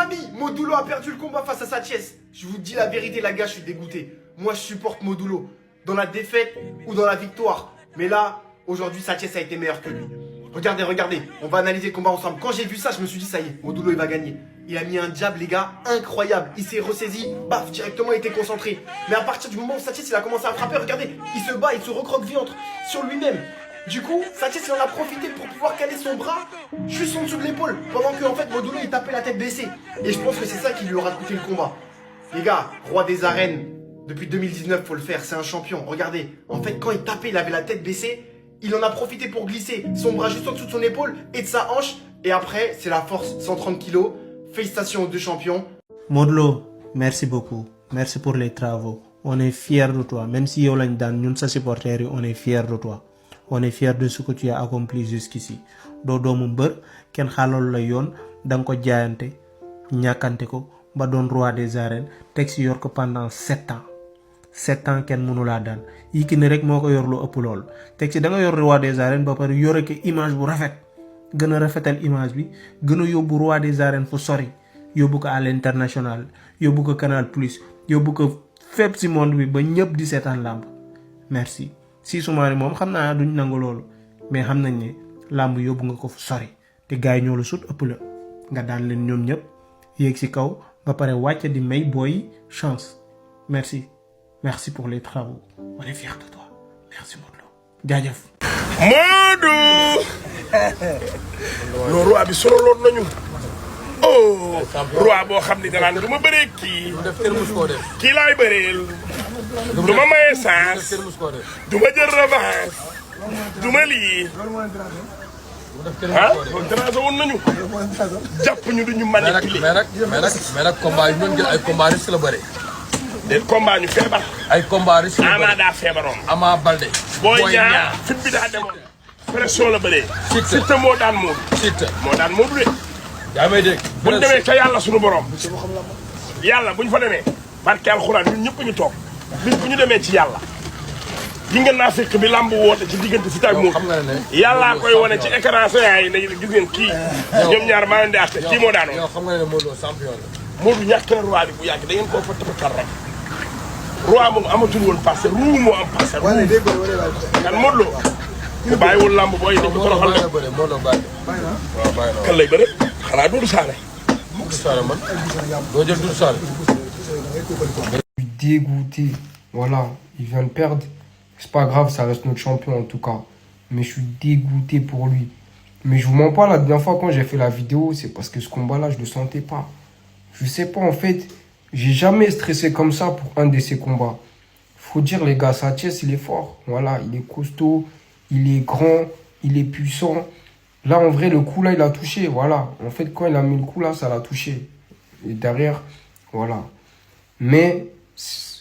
amis, Modulo a perdu le combat face à Sathies. Je vous dis la vérité, la gars, je suis dégoûté. Moi, je supporte Modulo. Dans la défaite ou dans la victoire. Mais là, aujourd'hui, Sathies a été meilleur que lui. Regardez, regardez, on va analyser le combat ensemble. Quand j'ai vu ça, je me suis dit, ça y est, Modulo, il va gagner. Il a mis un jab, les gars, incroyable. Il s'est ressaisi, baf, directement, il était concentré. Mais à partir du moment où Sathies, il a commencé à frapper, regardez, il se bat, il se recroque-ventre sur lui-même. Du coup, Sathies, il en a profité pour pouvoir caler son bras juste en dessous de l'épaule. Pendant que, en fait, Modulo, il tapait la tête baissée. Et je pense que c'est ça qui lui aura coûté le combat. Les gars, roi des arènes, depuis 2019, faut le faire, c'est un champion. Regardez, en fait, quand il tapait, il avait la tête baissée. Il en a profité pour glisser son bras juste en dessous de son épaule et de sa hanche. Et après, c'est la force, 130 kilos. Félicitations aux deux champions. Modlo, merci beaucoup. Merci pour les travaux. On est fiers de toi. Même si Yolan Dan, nous, sa supporters, on est fiers de toi. On est fiers de ce que tu as accompli jusqu'ici. Dodo Mumber, Ken Khalol la yon, Danko Diante, Nyakante ko, ba don roi des arènes, Texi York pendant 7 ans. 7 ans ken mënu la daan Yékini rek moko yor lu ëpp lool tek ci da nga yor roi des arènes ba pare yoré ke image bu rafet gëna rafetal image bi gëna yobbu roi des arènes fu sori yobbu ko à l'international yobbu ko Canal Plus yobbu ko fépp ci monde bi ba ñëpp di sétane lamb merci si Soumaré mom xamna duñ nang lool mais xam nañ né lamb yobbu nga ko fu sori té gaay ñoo la sut ëpp la nga daan leen ñom ñëpp yéeg ci kaw ba pare wacc di may boy chance merci. Merci pour les travaux. On est fiers de toi. Merci Modou. Jaajëf. Modou. No roi bi sololoon nañu. Oh, roi boo xam ni danaan du ma bëree kii. Kii laay bëreel. Du ma maye chance. Du ma jël revanche. Du ma lii. ah loolu dérangé woon nañu. jàpp ñu duñu manipuler. mais nag combat yi ñu doon jël ay combat risque la bëri. des combats ñu feebar. ay combat risque la bëri Ama daa feebaroon. Ama Baldé. Boy Niang fit bi daa demoon. pression la bëree. Siteu moo daan Modou. Siteu moo daan Modou de. yaa may dégg. bu ñu demee ca yàlla suñu borom. yàlla bu ñu fa demee. barke alxuraan ñun ñëpp ñu toog. bis bu ñu demee ci yàlla. gi nga naa fekk bi lamb woote ci diggante Siteu ak Modou. yàllaa koy wane ci écran géant yi ne gis ngeen kii. ñoom ñaar maa leen di àtte kii moo daanoon. yow xam nga ne Modou champion la. Modou ñàkk na roi bi bu yàgg da ngeen koo fa tabatal rek. roi moom amatul woon parcelle ruu moo am parcelle. kan Modou Lo. bu bàyyiwul lamb booy dañ ko toroxal de. Modou Lo bàyyi. waaw bàyyi na kan lay bëre xanaa Doudou Sané. Doudou Sané man doo jël Doudou Sané. Je suis dégoûté. Voilà, il vient de perdre. C'est pas grave, ça reste notre champion en tout cas. Mais je suis dégoûté pour lui. Mais je vous mens pas, la dernière fois quand j'ai fait la vidéo, c'est parce que ce combat-là, je le sentais pas. Je sais pas, en fait, j'ai jamais stressé comme ça pour un de ces combats. Faut dire, les gars, Sathies, il est fort. Voilà, il est costaud, il est grand, il est puissant. Là, en vrai, le coup, là, il a touché. Voilà. En fait, quand il a mis le coup, là, ça l'a touché. Et derrière, voilà. Mais,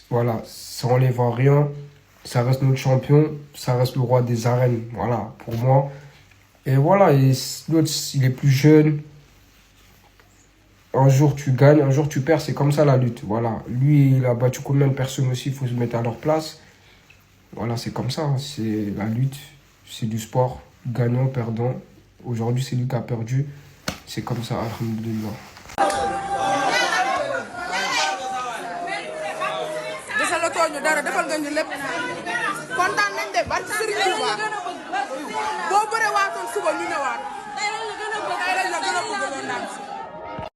voilà, ça enlève à rien. Ça reste notre champion. Ça reste le roi des arènes. Voilà, pour moi. Et voilà, et l'autre, il est plus jeune. Un jour, tu gagnes. Un jour, tu perds. C'est comme ça, la lutte. Voilà. Lui, il a battu combien de personnes aussi. Il faut se mettre à leur place. Voilà, c'est comme ça. C'est la lutte. C'est du sport. Gagnant, perdant. Aujourd'hui, c'est lui qui a perdu. C'est comme ça, alhamdoulilah. ñu dara defal nga ñu lépp kontaan nañ de barke Serigne Touba boo bëree waatoon suba ñu ñëwaat